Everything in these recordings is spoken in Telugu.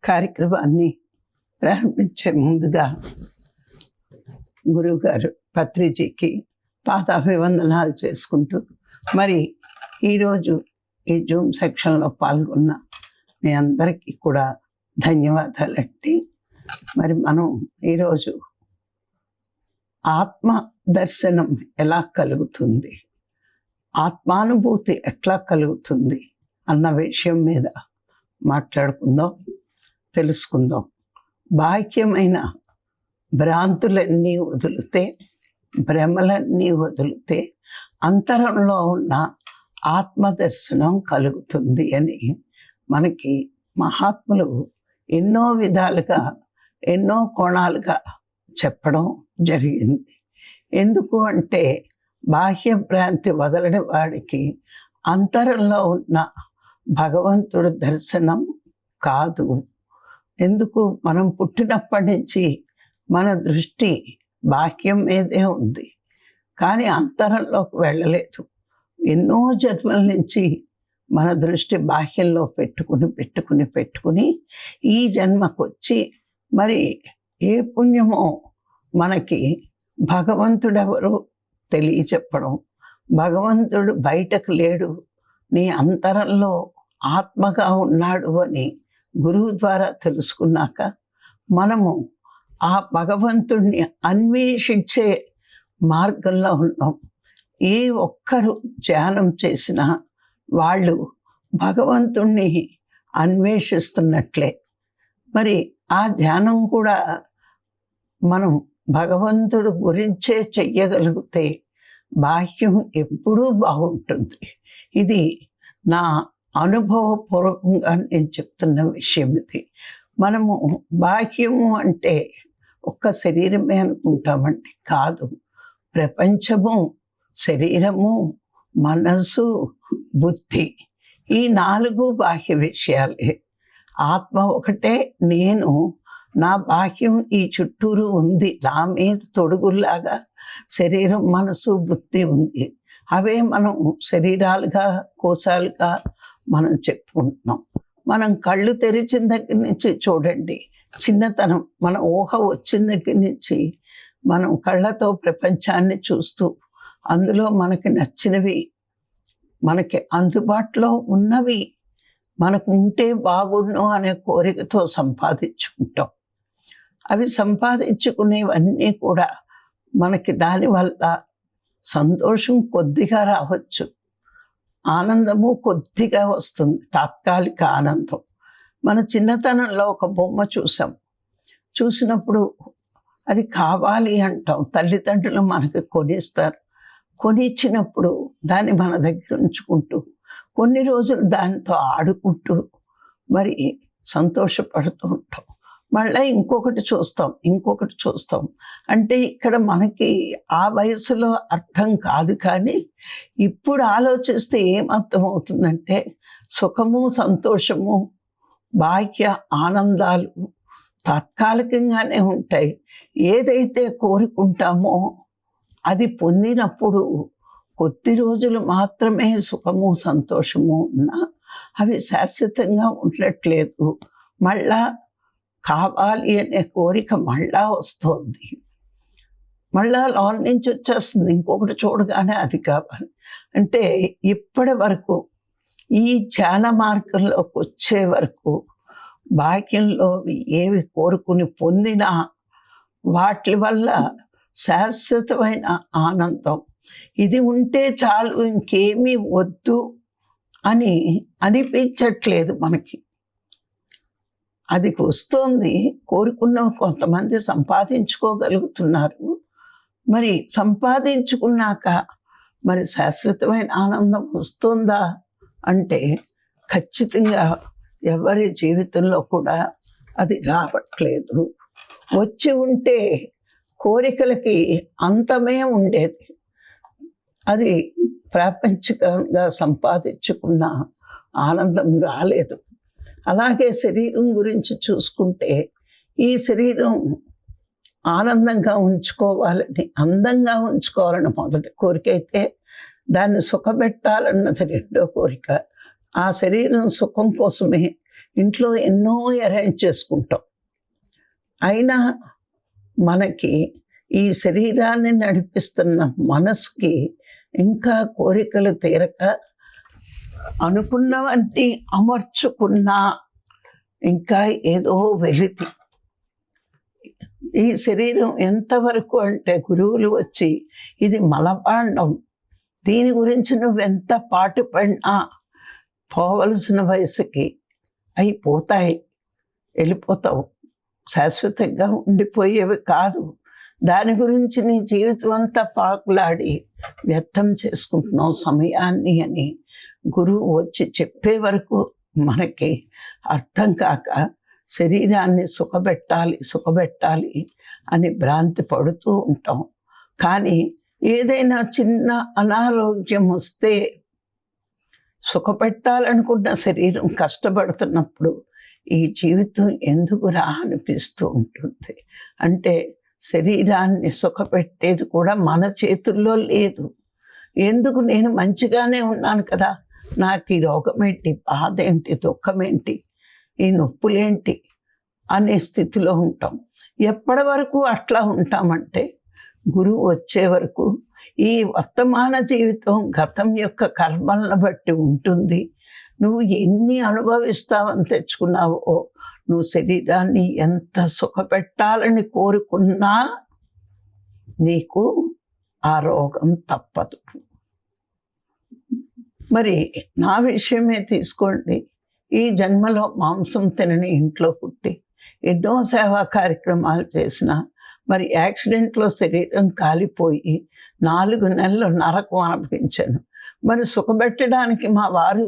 కార్యక్రమాన్ని ప్రారంభించే ముందుగా గురువుగారు పత్రిజీకి పాదాభివందనాలు చేసుకుంటూ, మరి ఈరోజు ఈ జూమ్ సెక్షన్లో పాల్గొన్న మీ అందరికీ కూడా ధన్యవాదాలండి. మరి మనం ఈరోజు ఆత్మ దర్శనం ఎలా కలుగుతుంది, ఆత్మానుభూతి ఎట్లా కలుగుతుంది అన్న విషయం మీద మాట్లాడుకుందాం, తెలుసుకుందాం. బాహ్యమైన భ్రాంతులన్నీ వదిలితే, భ్రమలన్నీ వదిలితే అంతరంలో ఉన్న ఆత్మదర్శనం కలుగుతుంది అని మనకి మహాత్ములు ఎన్నో విధాలుగా, ఎన్నో కోణాలుగా చెప్పడం జరిగింది. ఎందుకు అంటే బాహ్య భ్రాంతి వదలని వాడికి అంతరంలో ఉన్న భగవంతుడు దర్శనం కాదు. ఎందుకు? మనం పుట్టినప్పటి నుంచి మన దృష్టి బాహ్యం మీదే ఉంది, కానీ అంతరంలోకి వెళ్ళలేదు. ఎన్నో జన్మల నుంచి మన దృష్టి బాహ్యంలో పెట్టుకుని ఈ జన్మకు వచ్చి, మరి ఏ పుణ్యమో మనకి భగవంతుడెవరు తెలియచెప్పడం, భగవంతుడు బయటకు లేడు, నీ అంతరంలో ఆత్మగా ఉన్నాడు అని గురువు ద్వారా తెలుసుకున్నాక మనము ఆ భగవంతుడిని అన్వేషించే మార్గంలో ఉన్నాం. ఏ ఒక్కరు ధ్యానం చేసినా వాళ్ళు భగవంతుణ్ణి అన్వేషిస్తున్నట్లే. మరి ఆ ధ్యానం కూడా మనం భగవంతుడు గురించే చెయ్యగలిగితే బాహ్యం ఎప్పుడూ బాగుంటుంది. ఇది నా అనుభవపూర్వకంగా నేను చెప్తున్న విషయం. ఇది మనము బాహ్యము అంటే ఒక్క శరీరమే అనుకుంటామండి. కాదు, ప్రపంచము, శరీరము, మనస్సు, బుద్ధి, ఈ 4 బాహ్య విషయాలే. ఆత్మ ఒకటే, నేను, నా బాహ్యం ఈ చుట్టూరు ఉంది, నా మీద తొడుగుల్లాగా శరీరం, మనసు, బుద్ధి ఉంది. అవే మనం శరీరాలుగా, కోశాలుగా మనం చెప్పుకుంటున్నాం. మనం కళ్ళు తెరిచిన దగ్గర నుంచి చూడండి, చిన్నతనం, మన ఊహ వచ్చిన దగ్గర నుంచి మనం కళ్ళతో ప్రపంచాన్ని చూస్తూ, అందులో మనకి నచ్చినవి, మనకి అందుబాటులో ఉన్నవి, మనకు ఉంటే బాగుండు అనే కోరికతో సంపాదించుకుంటాం. అవి సంపాదించుకునేవన్నీ కూడా మనకి దానివల్ల సంతోషం కొద్దిగా రావచ్చు, ఆనందము కొద్దిగా వస్తుంది, తాత్కాలిక ఆనందం. మన చిన్నతనంలో ఒక బొమ్మ చూసినప్పుడు అది కావాలి అంటాం, తల్లిదండ్రులు మనకి కొనిస్తారు. కొనిచ్చినప్పుడు దాన్ని మన దగ్గర ఉంచుకుంటూ కొన్ని రోజులు దానితో ఆడుకుంటూ మరి సంతోషపడుతూ ఉంటాం. మళ్ళీ ఇంకొకటి చూస్తాం. అంటే ఇక్కడ మనకి ఆ వయసులో అర్థం కాదు, కానీ ఇప్పుడు ఆలోచిస్తే ఏమర్థం అవుతుందంటే సుఖము, సంతోషము, బాహ్య ఆనందాలు తాత్కాలికంగానే ఉంటాయి. ఏదైతే కోరుకుంటామో అది పొందినప్పుడు కొద్ది రోజులు మాత్రమే సుఖము, సంతోషము ఉన్నా అవి శాశ్వతంగా ఉండట్లేదు. మళ్ళా కావాలి అనే కోరిక మళ్ళా వస్తుంది, మళ్ళా లోన్ నుంచి వచ్చేస్తుంది. ఇంకొకటి చూడగానే అది కావాలి. అంటే ఇప్పటి వరకు ఈ ధ్యాన మార్గంలోకి వచ్చే వరకు బాహ్యంలో ఏవి కోరుకుని పొందినా వాటి వల్ల శాశ్వతమైన ఆనందం, ఇది ఉంటే చాలు, ఇంకేమీ వద్దు అని అనిపించట్లేదు మనకి. అది వస్తుంది, కోరుకున్న కొంతమంది సంపాదించుకోగలుగుతున్నారు. మరి సంపాదించుకున్నాక మరి శాశ్వతమైన ఆనందం వస్తుందా అంటే ఖచ్చితంగా ఎవరి జీవితంలో కూడా అది రావట్లేదు. వచ్చి ఉంటే కోరికలకి అంతమే ఉండేది. అది ప్రాపంచికంగా సంపాదించుకున్న ఆనందం రాలేదు. అలాగే శరీరం గురించి చూసుకుంటే, ఈ శరీరం ఆనందంగా ఉంచుకోవాలని, అందంగా ఉంచుకోవాలని మొదటి కోరిక అయితే, దాన్ని సుఖపెట్టాలన్నది రెండో కోరిక. ఆ శరీరం సుఖం కోసమే ఇంట్లో ఎన్నో అరేంజ్ చేసుకుంటాం. అయినా మనకి ఈ శరీరాన్ని నడిపిస్తున్న మనసుకి ఇంకా కోరికలు తీరక అనుకున్నవన్నీ అమర్చుకున్నా ఇంకా ఏదో వెలితి. ఈ శరీరం ఎంతవరకు అంటే గురువులు వచ్చి ఇది మలపాండం, దీని గురించి నువ్వెంత పాటుపడినా పోవలసిన వయసుకి అయిపోతాయి, వెళ్ళిపోతావు, శాశ్వతంగా ఉండిపోయేవి కాదు. దాని గురించి నీ జీవితం అంతా పాకులాడి వ్యర్థం చేసుకుంటున్నావు సమయాన్ని అని గురువు వచ్చి చెప్పే వరకు మనకి అర్థం కాక శరీరాన్ని సుఖపెట్టాలి అని భ్రాంతి పడుతూ ఉంటాం. కానీ ఏదైనా చిన్న అనారోగ్యం వస్తే సుఖపెట్టాలనుకున్న శరీరం కష్టపడుతున్నప్పుడు ఈ జీవితం ఎందుకురా అనిపిస్తూ ఉంటుంది. అంటే శరీరాన్ని సుఖపెట్టేది కూడా మన చేతుల్లో లేదు. ఎందుకు, నేను మంచిగానే ఉన్నాను కదా, నాకు ఈ రోగం ఏంటి, బాధ ఏంటి, దుఃఖం ఏంటి, ఈ నొప్పులేంటి అనే స్థితిలో ఉంటాం. ఎప్పటి వరకు అట్లా ఉంటామంటే గురువు వచ్చే వరకు ఈ వర్తమాన జీవితం గతం యొక్క కర్మలను బట్టి ఉంటుంది. నువ్వు ఎన్ని అనుభవిస్తావని తెచ్చుకున్నావో, నువ్వు శరీరాన్ని ఎంత సుఖపెట్టాలని కోరుకున్నా నీకు ఆ రోగం తప్పదు. మరి నా విషయమే తీసుకోండి. ఈ జన్మలో మాంసం తినని ఇంట్లో పుట్టి ఎన్నో సేవా కార్యక్రమాలు చేసిన, మరి యాక్సిడెంట్లో శరీరం కాలిపోయి 4 నెలలు నరకం అనిపించాను. మరి సుఖపెట్టడానికి మా వారు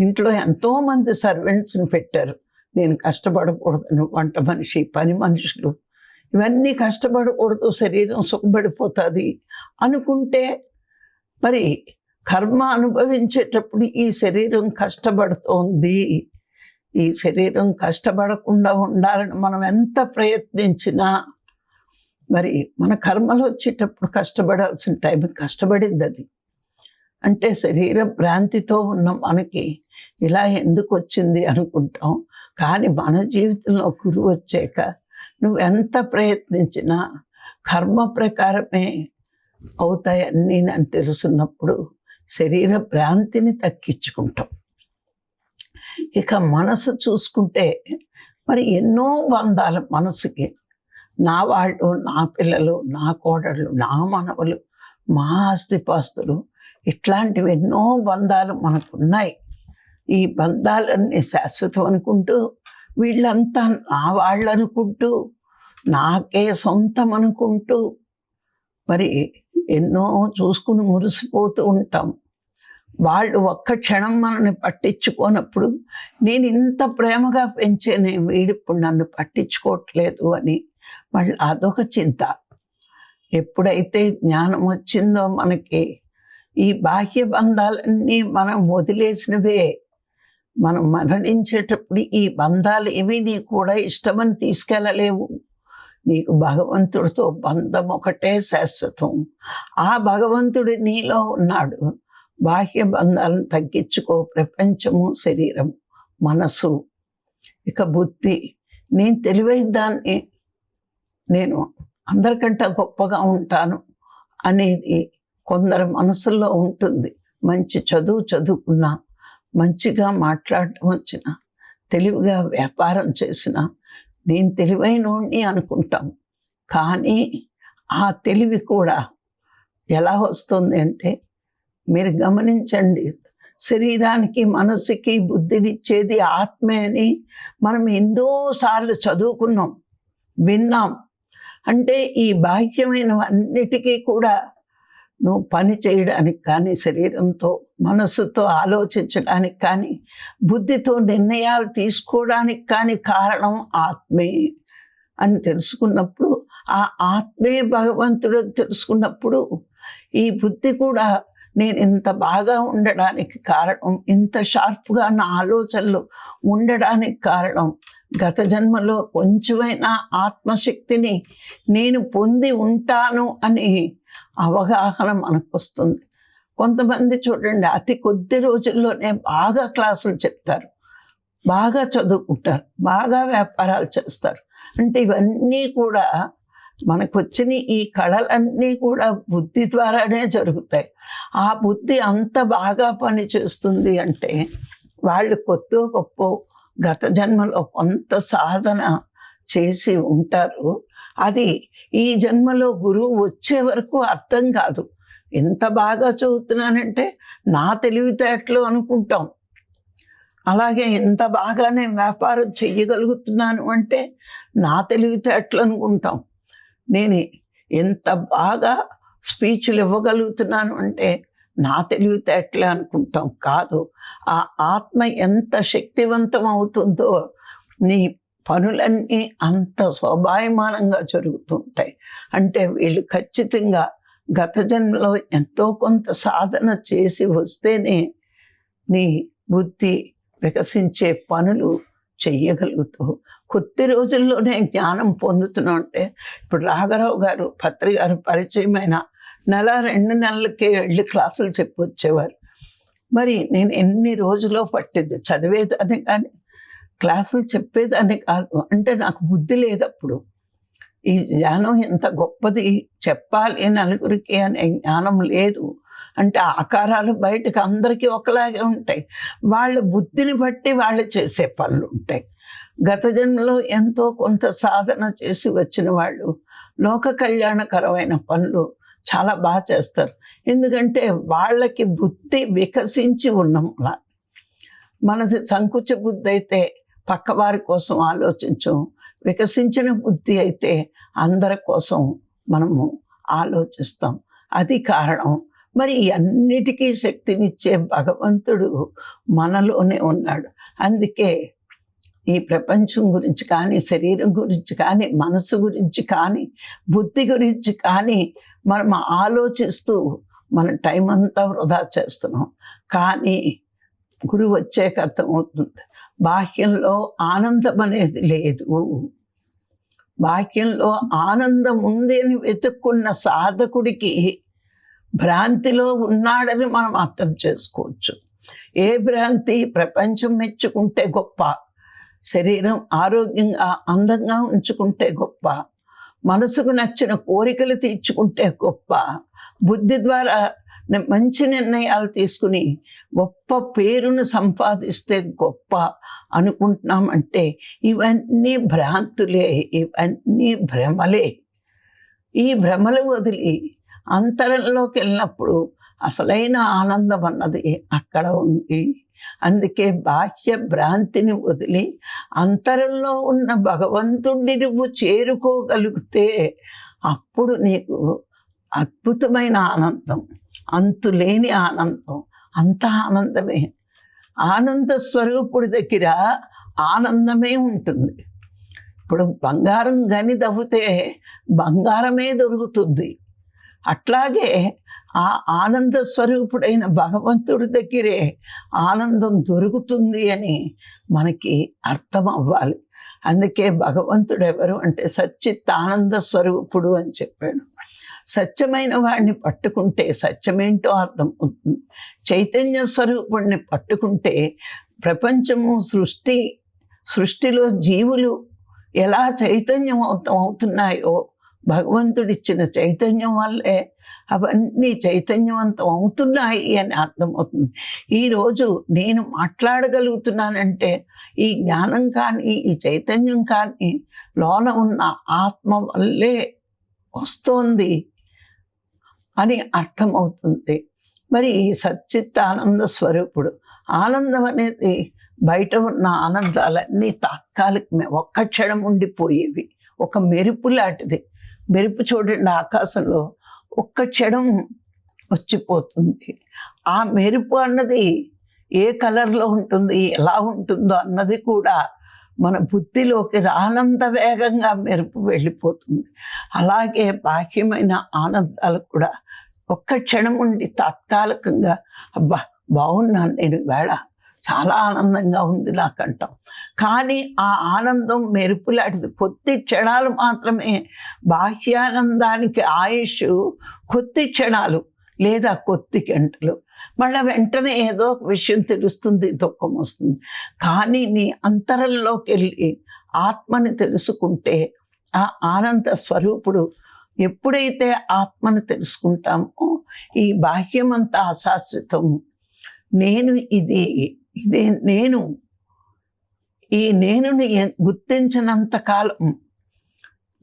ఇంట్లో ఎంతోమంది సర్వెంట్స్ని పెట్టారు. నేను కష్టపడకూడదు, వంట మనిషి, పని మనుషులు, ఇవన్నీ కష్టపడకూడదు, శరీరం సుఖపడిపోతుంది అనుకుంటే మరి కర్మ అనుభవించేటప్పుడు ఈ శరీరం కష్టపడుతోంది. ఈ శరీరం కష్టపడకుండా ఉండాలని మనం ఎంత ప్రయత్నించినా మరి మన కర్మలు వచ్చేటప్పుడు కష్టపడాల్సిన టైం కష్టపడింది అది. అంటే శరీర భ్రాంతితో ఉన్న మనకి ఇలా ఎందుకు వచ్చింది అనుకుంటాం. కానీ మన జీవితంలో గురువు వచ్చాక నువ్వు ఎంత ప్రయత్నించినా కర్మ ప్రకారమే అవుతాయన్నీ అని తెలుసున్నప్పుడు శరీర భ్రాంతిని తగ్గించుకుంటాం. ఇక మనసు చూసుకుంటే మరి ఎన్నో బంధాలు మనసుకి. నా వాళ్ళు, నా పిల్లలు, నా కోడళ్ళు, నా మనవలు, మా ఆస్తిపాస్తులు, ఇట్లాంటివి ఎన్నో బంధాలు మనకున్నాయి. ఈ బంధాలన్నీ శాశ్వతం అనుకుంటూ, వీళ్ళంతా నా వాళ్ళు అనుకుంటూ, నాకే సొంతం అనుకుంటూ మరి ఎన్నో చూసుకుని మురిసిపోతూ ఉంటాం. వాళ్ళు ఒక్క క్షణం మనల్ని పట్టించుకోనప్పుడు, నేను ఇంత ప్రేమగా పెంచేనే వీడిప్పుడు నన్ను పట్టించుకోవట్లేదు అని మళ్ళీ అదొక చింత. ఎప్పుడైతే జ్ఞానం వచ్చిందో మనకి, ఈ బాహ్య బంధాలన్నీ మనం వదిలేసినవే. మనం మరణించేటప్పుడు ఈ బంధాలు ఏవి నీ కూడా ఇష్టమని తీసుకెళ్ళలేవు. నీకు భగవంతుడితో బంధం ఒకటే శాశ్వతం. ఆ భగవంతుడు నీలో ఉన్నాడు. బాహ్య బంధాలను తగ్గించుకో. ప్రపంచము, శరీరం, మనసు, ఇక బుద్ధి. నేను తెలివైన దాన్ని, నేను అందరికంటే గొప్పగా ఉంటాను అనేది కొందరు మనసుల్లో ఉంటుంది. మంచి చదువుకున్నా, మంచిగా మాట్లాడటం వచ్చిన, తెలివిగా వ్యాపారం చేసిన, నేను తెలివైనోడిని అనుకుంటాం. కానీ ఆ తెలివి కూడా ఎలా వస్తుంది అంటే, మీరు గమనించండి, శరీరానికి, మనసుకి బుద్ధినిచ్చేది ఆత్మే అని మనం ఎన్నోసార్లు చదువుకున్నాం, విన్నాం. అంటే ఈ బాహ్యమైనవన్నిటికీ కూడా నువ్వు పని చేయడానికి కానీ, శరీరంతో మనసుతో ఆలోచించడానికి కానీ, బుద్ధితో నిర్ణయాలు తీసుకోవడానికి కానీ కారణం ఆత్మే అని తెలుసుకున్నప్పుడు, ఆ ఆత్మే భగవంతుడు తెలుసుకున్నప్పుడు, ఈ బుద్ధి కూడా నేను ఇంత బాగా ఉండడానికి కారణం, ఇంత షార్ప్గా నా ఆలోచనలు ఉండడానికి కారణం, గత జన్మలో కొంచెమైనా ఆత్మశక్తిని నేను పొంది ఉంటాను అని అవగాహన మనకు వస్తుంది. కొంతమంది చూడండి, అతి కొద్ది రోజుల్లోనే బాగా క్లాసులు చెప్తారు. బాగా చదువుకుంటారు, బాగా వ్యాపారాలు చేస్తారు. అంటే ఇవన్నీ కూడా మనకు వచ్చిన ఈ కళలన్నీ కూడా బుద్ధి ద్వారానే జరుగుతాయి. ఆ బుద్ధి అంత బాగా పని చేస్తుంది అంటే వాళ్ళు కొద్దో గొప్ప గత జన్మలో కొంత సాధన చేసి ఉంటారు. అది ఈ జన్మలో గురువు వచ్చే వరకు అర్థం కాదు. ఎంత బాగా చదువుతున్నానంటే నా తెలివితేటలు అనుకుంటాం. అలాగే ఎంత బాగా నేను వ్యాపారం చెయ్యగలుగుతున్నాను అంటే నా తెలివితేటలు అనుకుంటాం. నేను ఎంత బాగా స్పీచ్లు ఇవ్వగలుగుతున్నాను అంటే నా తెలివితేటలే అనుకుంటాం. కాదు, ఆ ఆత్మ ఎంత శక్తివంతం అవుతుందో నీ పనులన్నీ అంత శోభాయమానంగా జరుగుతుంటాయి. అంటే వీళ్ళు ఖచ్చితంగా గత జన్మలో ఎంతో కొంత సాధన చేసి వస్తేనే నీ బుద్ధి వికసించే పనులు చెయ్యగలుగుతూ కొద్ది రోజుల్లోనే జ్ఞానం పొందుతున్నాం. అంటే ఇప్పుడు రాఘరావు గారు పత్రి గారు పరిచయమైన 1-2 నెలలకే వెళ్ళి క్లాసులు చెప్పి వచ్చేవారు. మరి నేను ఎన్ని రోజులో పట్టింది, చదివేదాన్ని కానీ క్లాసులు చెప్పేదాన్ని కాదు. అంటే నాకు బుద్ధి లేదు అప్పుడు. ఈ జ్ఞానం ఎంత గొప్పది, చెప్పాలి నలుగురికి అనే జ్ఞానం లేదు. అంటే ఆకారాలు బయటకు అందరికీ ఒకలాగే ఉంటాయి, వాళ్ళ బుద్ధిని బట్టి వాళ్ళు చేసే పనులు ఉంటాయి. గత జన్మలో ఎంతో కొంత సాధన చేసి వచ్చిన వాళ్ళు లోక కళ్యాణకరమైన పనులు చాలా బాగా చేస్తారు. ఎందుకంటే వాళ్ళకి బుద్ధి వికసించి ఉన్నంలా. మనది సంకుచ బుద్ధి అయితే పక్కవారి కోసం ఆలోచించం, వికసించిన బుద్ధి అయితే అందరి కోసం మనము ఆలోచిస్తాం. అది కారణం. మరి అన్నిటికీ శక్తినిచ్చే భగవంతుడు మనలోనే ఉన్నాడు. అందుకే ఈ ప్రపంచం గురించి కానీ, శరీరం గురించి కానీ, మనసు గురించి కానీ, బుద్ధి గురించి కానీ మనం ఆలోచిస్తూ మన టైం అంతా వృధా చేస్తున్నాం. కానీ గురువు వచ్చాక అర్థమవుతుంది, బాహ్యంలో ఆనందం అనేది లేదు. బాహ్యంలో ఆనందం ఉంది అని వెతుక్కున్న సాధకుడికి భ్రాంతిలో ఉన్నాడని మనం అర్థం చేసుకోవచ్చు. ఏ భ్రాంతి? ప్రపంచం మెచ్చుకుంటే గొప్ప, శరీరం ఆరోగ్యంగా అందంగా ఉంచుకుంటే గొప్ప, మనసుకు నచ్చిన కోరికలు తీర్చుకుంటే గొప్ప, బుద్ధి ద్వారా మంచి నిర్ణయాలు తీసుకుని గొప్ప పేరును సంపాదిస్తే గొప్ప అనుకుంటున్నామంటే ఇవన్నీ భ్రాంతులే, ఇవన్నీ భ్రమలే. ఈ భ్రమలు వదిలి అంతరంలోకి వెళ్ళినప్పుడు అసలైన ఆనందం అన్నది అక్కడ ఉంది. అందుకే బాహ్య భ్రాంతిని వదిలి అంతరంలో ఉన్న భగవంతుడిని నువ్వు చేరుకోగలిగితే అప్పుడు నీకు అద్భుతమైన ఆనందం, అంతులేని ఆనందం, అంత ఆనందమే. ఆనంద స్వరూపుడి దగ్గర ఆనందమే ఉంటుంది. ఇప్పుడు బంగారం గని దవ్వితే బంగారమే దొరుకుతుంది. అట్లాగే ఆ ఆనంద స్వరూపుడైన భగవంతుడి దగ్గరే ఆనందం దొరుకుతుంది అని మనకి అర్థం అవ్వాలి. అందుకే భగవంతుడు ఎవరు అంటే సచ్చిత్ ఆనంద స్వరూపుడు అని చెప్పాడు. సత్యమైన వాడిని పట్టుకుంటే సత్యమేంటో అర్థం అవుతుంది. చైతన్య స్వరూపుడిని పట్టుకుంటే ప్రపంచము, సృష్టిలో జీవులు ఎలా చైతన్యం అవుతున్నాయో భగవంతుడిచ్చిన చైతన్యం వల్లే అవన్నీ చైతన్యవంతం అవుతున్నాయి అని అర్థమవుతుంది. ఈరోజు నేను మాట్లాడగలుగుతున్నానంటే ఈ జ్ఞానం కానీ, ఈ చైతన్యం కానీ లోన ఉన్న ఆత్మ వల్లే వస్తోంది అని అర్థమవుతుంది. మరి ఈ సచ్చిత్ ఆనంద స్వరూపుడు. ఆనందం అనేది బయట ఉన్న ఆనందాలన్నీ తాత్కాలికమే, ఒక్క క్షణం ఉండిపోయేవి. ఒక మెరుపు లాంటిది. మెరుపు చూడండి, ఆకాశంలో ఒక్క క్షణం వచ్చిపోతుంది. ఆ మెరుపు అన్నది ఏ కలర్లో ఉంటుంది, ఎలా ఉంటుందో అన్నది కూడా మన బుద్ధిలోకి రానంత వేగంగా మెరుపు వెళ్ళిపోతుంది. అలాగే బాహ్యమైన ఆనందాలు కూడా ఒక్క క్షణం ఉండి తాత్కాలికంగా అబ్బా బాగున్నాను నేను వేళ, చాలా ఆనందంగా ఉంది నాకంటాం. కానీ ఆ ఆనందం మెరుపులాంటిది, కొద్ది క్షణాలు మాత్రమే. బాహ్యానందానికి ఆయుష్ కొద్ది క్షణాలు లేదా కొద్ది గంటలు. మళ్ళీ వెంటనే ఏదో ఒక విషయం తెలుస్తుంది, దుఃఖం వస్తుంది. కానీ నీ అంతరంలోకి వెళ్ళి ఆత్మని తెలుసుకుంటే ఆ ఆనంద స్వరూపుడు, ఎప్పుడైతే ఆత్మని తెలుసుకుంటామో ఈ బాహ్యమంతా అశాశ్వతం, నేను ఇదే నేను, ఈ నేనుని గుర్తించినంత కాలం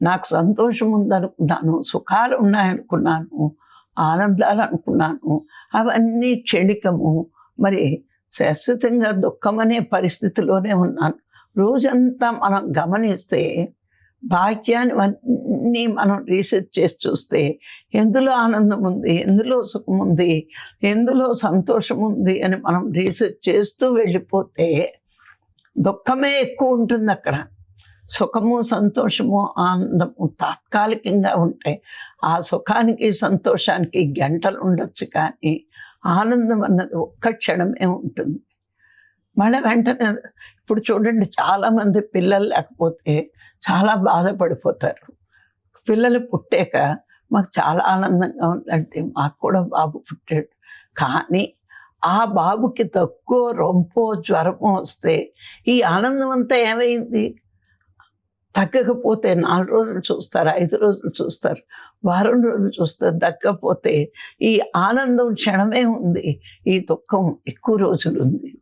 నాకు సంతోషం ఉందనుకున్నాను, సుఖాలు ఉన్నాయనుకున్నాను, ఆనందాలు అనుకున్నాను, అవన్నీ క్షణికము. మరి శాశ్వతంగా దుఃఖం అనే పరిస్థితిలోనే ఉన్నాను. రోజంతా మనం గమనిస్తే భాగ్యాన్ని మనం రీసెర్చ్ చేసి చూస్తే ఎందులో ఆనందం ఉంది, ఎందులో సుఖం ఉంది, ఎందులో సంతోషం ఉంది అని మనం రీసెర్చ్ చేస్తూ వెళ్ళిపోతే దుఃఖమే ఎక్కువ ఉంటుంది అక్కడ. సుఖము సంతోషము ఆనందము తాత్కాలికంగా ఉంటాయి. ఆ సుఖానికి సంతోషానికి గంటలు ఉండొచ్చు, కానీ ఆనందం అన్నది ఒక్క క్షణమే ఉంటుంది. మళ్ళీ వెంటనే ఇప్పుడు చూడండి, చాలామంది పిల్లలు లేకపోతే చాలా బాధపడిపోతారు. పిల్లలు పుట్టాక మాకు చాలా ఆనందంగా ఉందంటే మాకు కూడా బాబు పుట్టాడు, కానీ ఆ బాబుకి దగ్గో రొంపో జ్వరమో వస్తే ఈ ఆనందం అంతా ఏమైంది? తగ్గకపోతే 4 రోజులు చూస్తారు, 5 రోజులు చూస్తారు, వారం రోజులు చూస్తారు. తగ్గకపోతే ఈ ఆనందం క్షణమే ఉంది, ఈ దుఃఖం ఎక్కువ రోజులు ఉంది.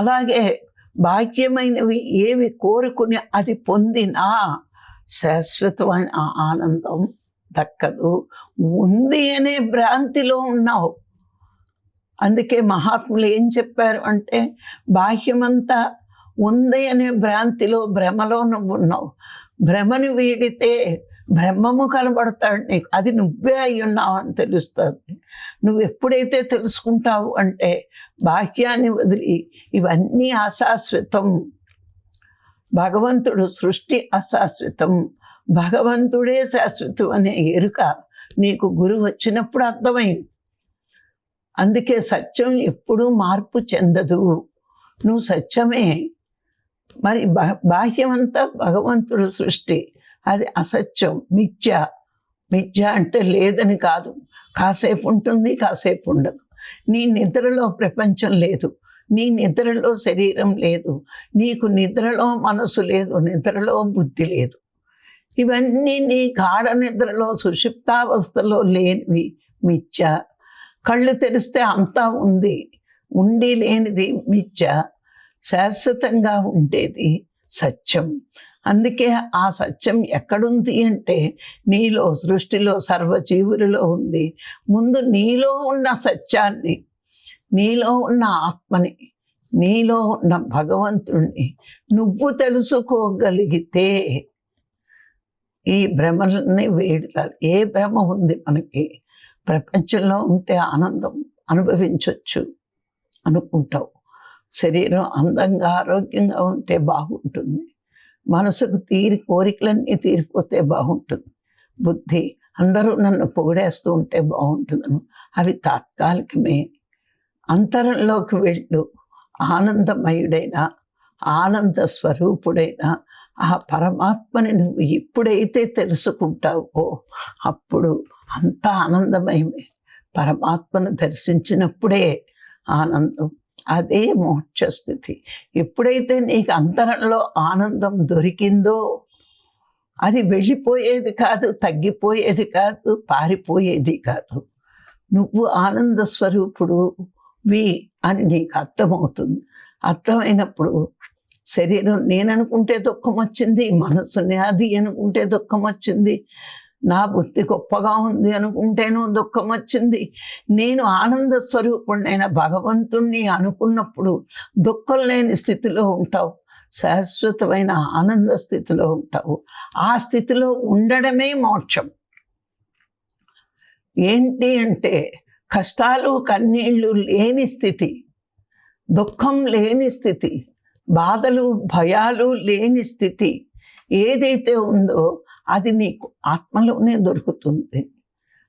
అలాగే భాగ్యమైనవి ఏవి కోరుకుని అది పొందినా శాశ్వతమైన ఆనందం దక్కదు. ఉంది అనే భ్రాంతిలో ఉన్నావు. అందుకే మహాత్ములు ఏం చెప్పారు అంటే, బాహ్యమంతా ఉంది అనే భ్రాంతిలో భ్రమలో నువ్వు ఉన్నావు. భ్రమని వీడితే బ్రహ్మము కనబడతాడు నీకు, అది నువ్వే అయి ఉన్నావు అని తెలుస్తుంది. నువ్వు ఎప్పుడైతే తెలుసుకుంటావు అంటే బాహ్యాన్ని వదిలి ఇవన్నీ అశాశ్వతం, భగవంతుడు సృష్టి అశాశ్వతం, భగవంతుడే శాశ్వతం అనే ఎరుక నీకు గురువు వచ్చినప్పుడు అర్థమైంది. అందుకే సత్యం ఎప్పుడూ మార్పు చెందదు, నువ్వు సత్యమే. మరి బాహ్యమంతా భగవంతుడు సృష్టి, అది అసత్యం, మిథ్య. మిథ్య అంటే లేదని కాదు, కాసేపు ఉంటుంది కాసేపు ఉండదు. నీ నిద్రలో ప్రపంచం లేదు, నీ నిద్రలో శరీరం లేదు, నీకు నిద్రలో మనసు లేదు, నిద్రలో బుద్ధి లేదు. ఇవన్నీ నీ గాఢ నిద్రలో సుషుప్తావస్థలో లేనివి మిథ్య. కళ్ళు తెరిస్తే అంతా ఉంది, ఉండి లేనిది మిథ్య, శాశ్వతంగా ఉండేది సత్యం. అందుకే ఆ సత్యం ఎక్కడుంది అంటే నీలో, సృష్టిలో, సర్వజీవులలో ఉంది. ముందు నీలో ఉన్న సత్యాన్ని, నీలో ఉన్న ఆత్మని, నీలో ఉన్న భగవంతుణ్ణి నువ్వు తెలుసుకోగలిగితే ఈ భ్రమల్ని వేడుతారు. ఏ భ్రమ ఉంది మనకి? ప్రపంచంలో ఉంటే ఆనందం అనుభవించవచ్చు అనుకుంటావు, శరీరం అందంగా ఆరోగ్యంగా ఉంటే బాగుంటుంది, మనసుకు కోరికలన్నీ తీరిపోతే బాగుంటుంది, బుద్ధి అందరూ నన్ను పొగిడేస్తూ ఉంటే బాగుంటుందను, అవి తాత్కాలికమే. అంతరంలోకి వెళ్ళు, ఆనందమయుడైన ఆనంద స్వరూపుడైన ఆ పరమాత్మని నువ్వు ఎప్పుడైతే తెలుసుకుంటావో అప్పుడు అంతా ఆనందమయమే. పరమాత్మను దర్శించినప్పుడే ఆనందం, అదే మోక్ష స్థితి. ఎప్పుడైతే నీకు అంతరంలో ఆనందం దొరికిందో అది వెళ్ళిపోయేది కాదు, తగ్గిపోయేది కాదు, పారిపోయేది కాదు. నువ్వు ఆనంద స్వరూపుడు అని నీకు అర్థమవుతుంది. అర్థమైనప్పుడు శరీరం నేననుకుంటే దుఃఖం వచ్చింది, మనసుని అది అనుకుంటే దుఃఖం వచ్చింది, నా బుద్ధి గొప్పగా ఉంది అనుకుంటేనూ దుఃఖం వచ్చింది. నేను ఆనంద స్వరూపుడైన భగవంతుణ్ణి అనుకున్నప్పుడు దుఃఖం లేని స్థితిలో ఉంటావు, శాశ్వతమైన ఆనంద స్థితిలో ఉంటావు. ఆ స్థితిలో ఉండడమే మోక్షం. ఏంటి అంటే కష్టాలు కన్నీళ్ళు లేని స్థితి, దుఃఖం లేని స్థితి, బాధలు భయాలు లేని స్థితి ఏదైతే ఉందో అది నీకు ఆత్మలోనే దొరుకుతుంది.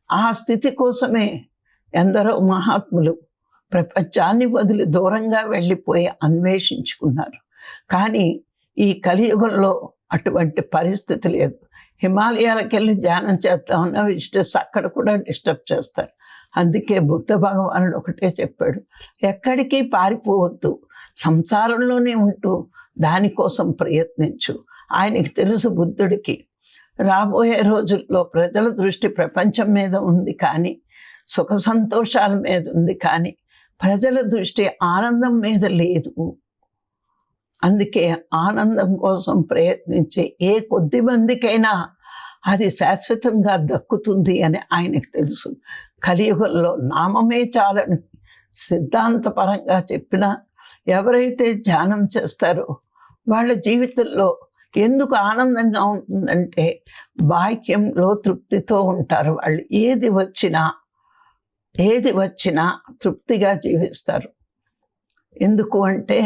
ఆ స్థితి కోసమే ఎందరో మహాత్ములు ప్రపంచాన్ని వదిలి దూరంగా వెళ్ళిపోయి అన్వేషించుకున్నారు. కానీ ఈ కలియుగంలో అటువంటి పరిస్థితి లేదు. హిమాలయాలకు వెళ్ళి ధ్యానం చేస్తామన్న విజిటర్స్ అక్కడ కూడా డిస్టర్బ్ చేస్తారు. అందుకే బుద్ధ భగవానుడు ఒకటే చెప్పాడు, ఎక్కడికి పారిపోవద్దు, సంసారంలోనే ఉంటూ దానికోసం ప్రయత్నించు. ఆయనకి తెలుసు బుద్ధుడికి రాబోయే రోజుల్లో ప్రజల దృష్టి ప్రపంచం మీద ఉంది కానీ, సుఖ సంతోషాల మీద ఉంది కానీ ప్రజల దృష్టి ఆనందం మీద లేదు. అందుకే ఆనందం కోసం ప్రయత్నించే ఏ కొద్ది మందికైనా అది శాశ్వతంగా దక్కుతుంది అని ఆయనకు తెలుసు. కలియుగంలో నామమే చాలని సిద్ధాంతపరంగా చెప్పినా ఎవరైతే ధ్యానం చేస్తారో వాళ్ళ జీవితంలో ఎందుకు ఆనందంగా ఉంటుందంటే బాహ్యంలో తృప్తితో ఉంటారు. వాళ్ళు ఏది వచ్చినా తృప్తిగా జీవిస్తారు. ఎందుకు అంటే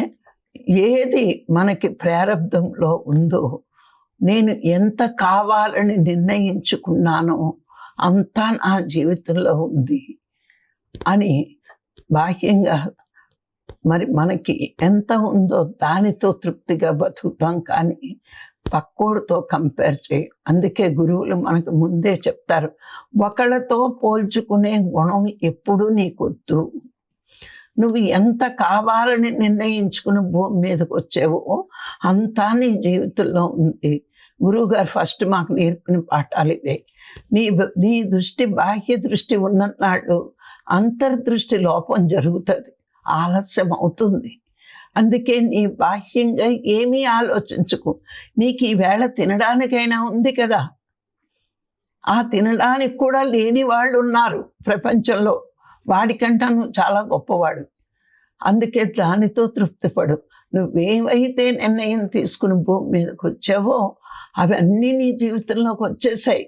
ఏది మనకి ప్రారబ్ధంలో ఉందో, నేను ఎంత కావాలని నిర్ణయించుకున్నానో అంతా నా జీవితంలో ఉంది అని బాహ్యంగా మరి మనకి ఎంత ఉందో దానితో తృప్తిగా బతుకుతాం. కానీ పక్కోడితో కంపేర్ చేయి. అందుకే గురువులు మనకు ముందే చెప్తారు, ఒకళ్ళతో పోల్చుకునే గుణం ఎప్పుడూ నీకొద్దు. నువ్వు ఎంత కావాలని నిర్ణయించుకుని భూమి మీదకి వచ్చావో అంతా నీ జీవితంలో ఉంది. గురువుగారు ఫస్ట్ మాకు నేర్పిన పాఠాలు ఇవే. నీ దృష్టి బాహ్య దృష్టి ఉన్ననాళ్ళు అంతర్దృష్టి లోపం జరుగుతుంది, ఆలస్యం అవుతుంది. అందుకే నీ బాహ్యంగా ఏమీ ఆలోచించుకు. నీకు ఈవేళ తినడానికైనా ఉంది కదా, ఆ తినడానికి కూడా లేని వాళ్ళు ఉన్నారు ప్రపంచంలో, వాడికంటా నువ్వు చాలా గొప్పవాడు. అందుకే దానితో తృప్తిపడు. నువ్వేవైతే నిర్ణయం తీసుకుని భూమి మీదకి వచ్చావో అవన్నీ నీ జీవితంలోకి వచ్చేసాయి.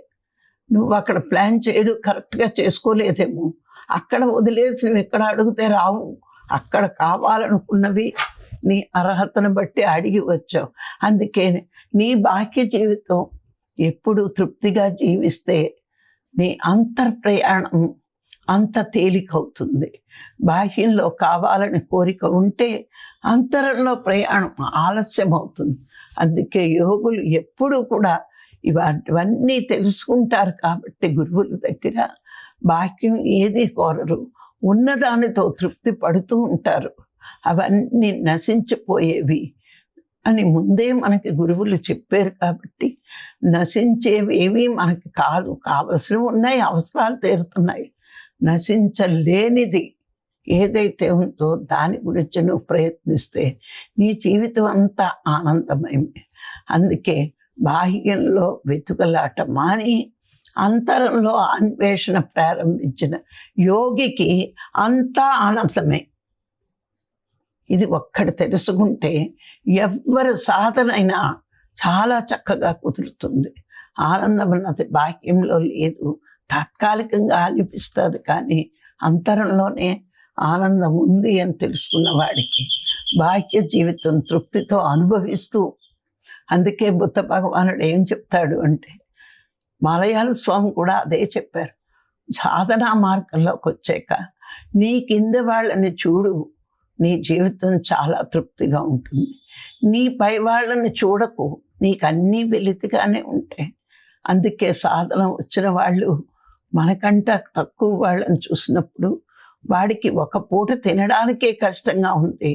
నువ్వు అక్కడ ప్లాన్ చేయడం కరెక్ట్గా చేసుకోలేదేమో, అక్కడ వదిలేసి నువ్వు ఎక్కడ అడిగితే రావు. అక్కడ కావాలనుకున్నవి నీ అర్హతను బట్టి అడిగి వచ్చావు. అందుకే నీ బాహ్య జీవితం ఎప్పుడు తృప్తిగా జీవిస్తే నీ అంతర్ప్రయాణం అంత తేలికవుతుంది. బాహ్యంలో కావాలని కోరిక ఉంటే అంతరంలో ప్రయాణం ఆలస్యం అవుతుంది. అందుకే యోగులు ఎప్పుడూ కూడా ఇవన్నీ తెలుసుకుంటారు కాబట్టి గురువుల దగ్గర బాహ్యం ఏది కోరరు, ఉన్నదానితో తృప్తి పడుతూ ఉంటారు. అవన్నీ నశించిపోయేవి అని ముందే మనకి గురువులు చెప్పారు కాబట్టి నశించేవి ఏవి మనకి కాదు. కావలసినవి ఉన్నాయి, అవసరాలు తీరుతున్నాయి. నశించలేనిది ఏదైతే ఉందో దాని గురించి నువ్వు ప్రయత్నిస్తే నీ జీవితం అంతా ఆనందమయమే. అందుకే బాహ్యంలో వెతుకలాట మాని అంతరంలో అన్వేషణ ప్రారంభించిన యోగికి అంతా ఆనందమే. ఇది ఒక్కటి తెలుసుకుంటే ఎవ్వరి సాధనైనా చాలా చక్కగా కుదురుతుంది. ఆనందం అన్నది బాహ్యంలో లేదు, తాత్కాలికంగా అనిపిస్తుంది, కానీ అంతరంలోనే ఆనందం ఉంది అని తెలుసుకున్న వాడికి బాహ్య జీవితం తృప్తితో అనుభవిస్తూ. అందుకే బుద్ధ భగవానుడు ఏం చెప్తాడు అంటే, మలయాళ స్వామి కూడా అదే చెప్పారు, సాధనా మార్గంలోకి వచ్చాక నీ కింద వాళ్ళని చూడు, నీ జీవితం చాలా తృప్తిగా ఉంటుంది. నీ పై వాళ్ళని చూడకు, నీకు అన్నీ వెలితిగానే ఉంటాయి. అందుకే సాధన వచ్చిన వాళ్ళు మనకంట తక్కువ వాళ్ళని చూసినప్పుడు వాడికి ఒక పూట తినడానికే కష్టంగా ఉంది,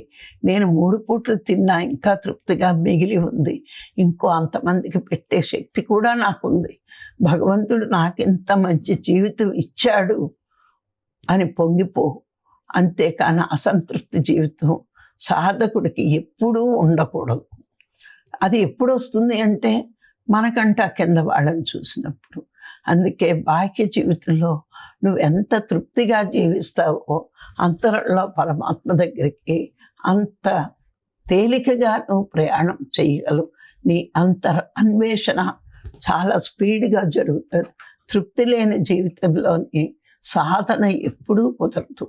నేను 3 పూటలు తిన్నా ఇంకా తృప్తిగా మిగిలి ఉంది, ఇంకో అంతమందికి పెట్టే శక్తి కూడా నాకుంది, భగవంతుడు నాకింత మంచి జీవితం ఇచ్చాడు అని పొంగిపో. అంతేకాని అసంతృప్తి జీవితం సాధకుడికి ఎప్పుడూ ఉండకూడదు. అది ఎప్పుడు వస్తుంది అంటే మనకంట కింద వాళ్ళని చూసినప్పుడు. అందుకే బాహ్య జీవితంలో నువ్వు ఎంత తృప్తిగా జీవిస్తావో అంతరంలో పరమాత్మ దగ్గరికి అంత తేలికగా నువ్వు ప్రయాణం చేయగలవు. నీ అన్వేషణ చాలా స్పీడ్గా జరుగుతుంది. తృప్తి లేని జీవితంలోని సాధన ఎప్పుడూ కుదరదు.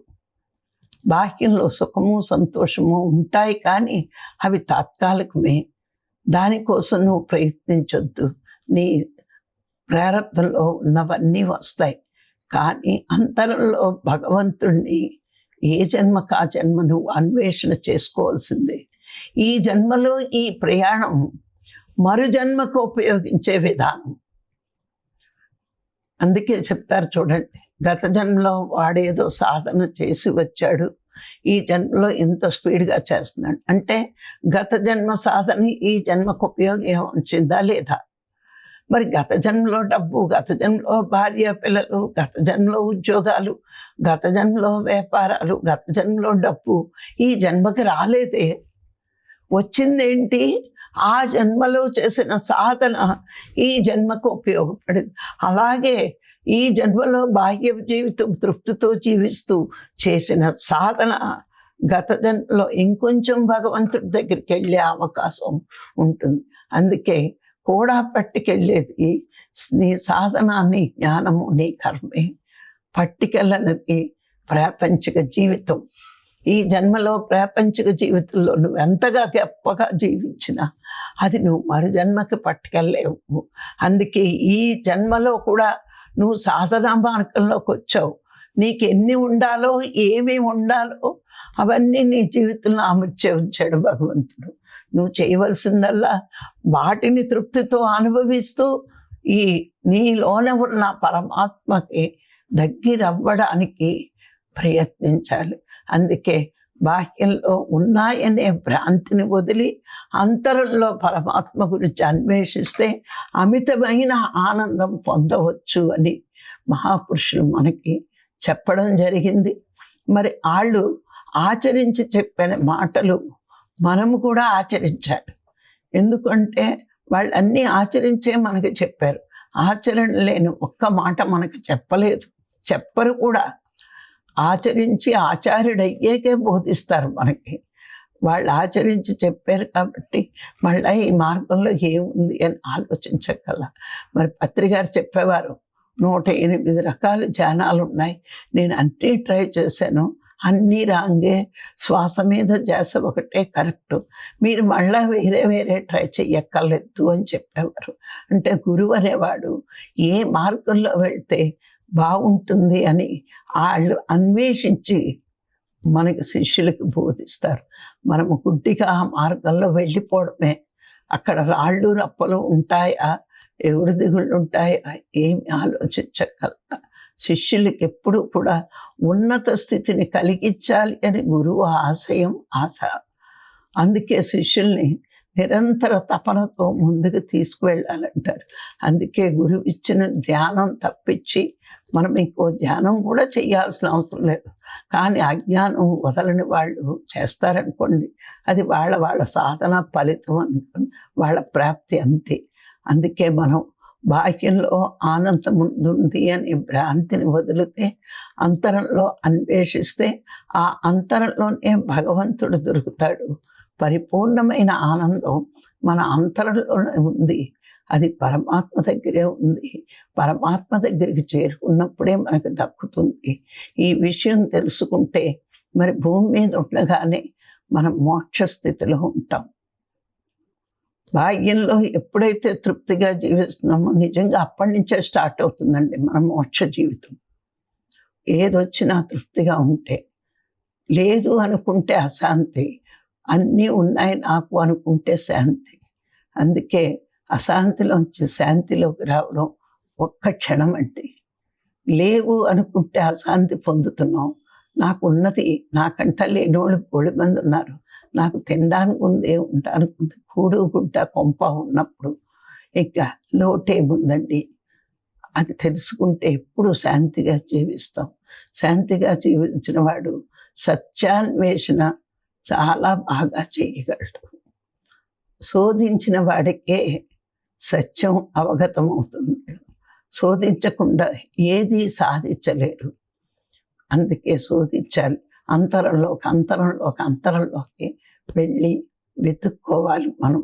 బాహ్యంలో సుఖము సంతోషము ఉంటాయి కానీ అవి తాత్కాలికమే. దానికోసం నువ్వు ప్రయత్నించొద్దు. నీ ప్రారంభంలో ఉన్నవన్నీ వస్తాయి, కానీ అంతరంలో భగవంతుణ్ణి ఏ జన్మకు ఆ జన్మ నువ్వు అన్వేషణ చేసుకోవాల్సిందే. ఈ జన్మలో ఈ ప్రయాణం మరు జన్మకు ఉపయోగించే విధానం. అందుకే చెప్తారు చూడండి, గత జన్మలో వాడేదో సాధన చేసి వచ్చాడు, ఈ జన్మలో ఇంత స్పీడ్గా చేస్తున్నాడు అంటే గత జన్మ సాధన ఈ జన్మకు ఉపయోగం వచ్చిందా లేదా? మరి గత జన్మలో డబ్బు, గత జన్మలో భార్య పిల్లలు, గత జన్మలో ఉద్యోగాలు, గత జన్మలో వ్యాపారాలు, గత జన్మలో డబ్బు ఈ జన్మకి రాలేదే. వచ్చిందేంటి? ఆ జన్మలో చేసిన సాధన ఈ జన్మకు ఉపయోగపడింది. అలాగే ఈ జన్మలో బాహ్య జీవితం తృప్తితో జీవిస్తూ చేసిన సాధన గత జన్మలో ఇంకొంచెం భగవంతుడి దగ్గరికి వెళ్ళే అవకాశం ఉంటుంది. అందుకే కూడా పట్టుకెళ్ళేది నీ సాధన, నీ జ్ఞానము, నీ కర్మే. పట్టుకెళ్ళనది ప్రాపంచిక జీవితం. ఈ జన్మలో ప్రాపంచిక జీవితంలో నువ్వు ఎంతగా గొప్పగా జీవించినా అది నువ్వు మరు జన్మకి పట్టుకెళ్ళలేవు. అందుకే ఈ జన్మలో కూడా నువ్వు సాధనా మార్గంలోకి వచ్చావు. నీకు ఎన్ని ఉండాలో, ఏమి ఉండాలో అవన్నీ నీ జీవితంలో అమర్చే ఉంచాడు భగవంతుడు. నువ్వు చేయవలసిందల్లా వాటిని తృప్తితో అనుభవిస్తూ ఈ నీలోన ఉన్న పరమాత్మకి దగ్గరవ్వడానికి ప్రయత్నించాలి. అందుకే బాహ్యంలో ఉన్నాయనే భ్రాంతిని వదిలి అంతరంలో పరమాత్మ గురించి అన్వేషిస్తే అమితమైన ఆనందం పొందవచ్చు అని మహాపురుషులు మనకి చెప్పడం జరిగింది. మరి వాళ్ళు ఆచరించి చెప్పిన మాటలు మనము కూడా ఆచరించాలి. ఎందుకంటే వాళ్ళు అన్నీ ఆచరించే మనకి చెప్పారు. ఆచరణ లేని ఒక్క మాట మనకు చెప్పలేదు, చెప్పరు కూడా. ఆచరించి ఆచార్యుడయ్యాకే బోధిస్తారు మనకి. వాళ్ళు ఆచరించి చెప్పారు కాబట్టి మళ్ళీ ఈ మార్గంలో ఏముంది అని ఆలోచించగల. మరి పత్రికారు చెప్పేవారు 108 రకాల ధ్యానాలు ఉన్నాయి, నేను అన్నీ ట్రై చేశాను, అన్నీ రాంగే, శ్వాస మీద ధ్యాస ఒకటే కరెక్టు, మీరు మళ్ళీ వేరే వేరే ట్రై చెయ్యక్కర్లేదు అని చెప్పేవారు. అంటే గురువు అనేవాడు ఏ మార్గంలో వెళ్తే బాగుంటుంది అని వాళ్ళు అన్వేషించి మనకి శిష్యులకి బోధిస్తారు. మనము గుడ్డిగా ఆ మార్గంలో వెళ్ళిపోవడమే. అక్కడ రాళ్ళు రప్పలు ఉంటాయా, ఎగుడు దిగుళ్ళు ఉంటాయా, ఏమి ఆలోచించగల. శిష్యులకి ఎప్పుడు కూడా ఉన్నత స్థితిని కలిగించాలి అని గురువు ఆశయం, ఆశ. అందుకే శిష్యుల్ని నిరంతర తపనతో ముందుకు తీసుకువెళ్ళాలంటారు. అందుకే గురువు ఇచ్చిన ధ్యానం తప్పించి మనం ఇంకో ధ్యానం కూడా చేయాల్సిన అవసరం లేదు. కానీ అజ్ఞానం వదలని వాళ్ళు చేస్తారనుకోండి, అది వాళ్ళ సాధన ఫలితం అనుకోండి, వాళ్ళ ప్రాప్తి అంతే. అందుకే మనం బాహ్యంలో ఆనందం ఉంది అని భ్రాంతిని వదిలితే, అంతరంలో అన్వేషిస్తే ఆ అంతరంలోనే భగవంతుడు దొరుకుతాడు. పరిపూర్ణమైన ఆనందం మన అంతరంలోనే ఉంది, అది పరమాత్మ దగ్గరే ఉంది. పరమాత్మ దగ్గరికి చేరుకున్నప్పుడే మనకు దక్కుతుంది. ఈ విషయం తెలుసుకుంటే మరి భూమి మీద ఉండగానే మనం మోక్ష స్థితిలో ఉంటాం. భాగ్యంలో ఎప్పుడైతే తృప్తిగా జీవిస్తున్నామో నిజంగా అప్పటి నుంచే స్టార్ట్ అవుతుందండి మన మోక్ష జీవితం. ఏదొచ్చినా తృప్తిగా ఉంటే, లేదు అనుకుంటే అశాంతి, అన్నీ ఉన్నాయి నాకు అనుకుంటే శాంతి. అందుకే అశాంతిలోంచి శాంతిలోకి రావడం ఒక్క క్షణం అండి. లేవు అనుకుంటే అశాంతి పొందుతున్నాం. నాకు ఉన్నది నాకంట లేనోళ్ళు బోడి మంది ఉన్నారు, నాకు తినడానికి ఉంది, ఉండడానికి ఉంది, కూడు గుడ్డ కొంప ఉన్నప్పుడు ఇక లోటేముందండి. అది తెలుసుకుంటే ఎప్పుడు శాంతిగా జీవిస్తాం. శాంతిగా జీవించిన వాడు సత్యాన్వేషణ చాలా బాగా చేయగలడు. శోధించిన వాడికే సత్యం అవగతం అవుతుంది. శోధించకుండా ఏది సాధించలేరు. అందుకే శోధించాలి. అంతరంలోకి వెళ్ళి వెతుక్కోవాలి మనం.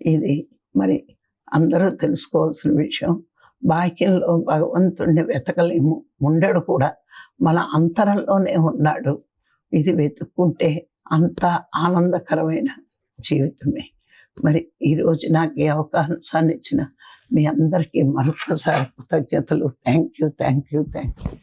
ఇది మరి అందరూ తెలుసుకోవాల్సిన విషయం. బాహ్యంలో భగవంతుడిని వెతకలేము, ఉండడు కూడా, మన అంతరంలోనే ఉన్నాడు. ఇది వెతుక్కుంటే అంత ఆనందకరమైన జీవితమే. మరి ఈరోజు నాకు ఈ అవకాశాన్ని ఇచ్చిన మీ అందరికీ మరొకసారి కృతజ్ఞతలు. Thank you.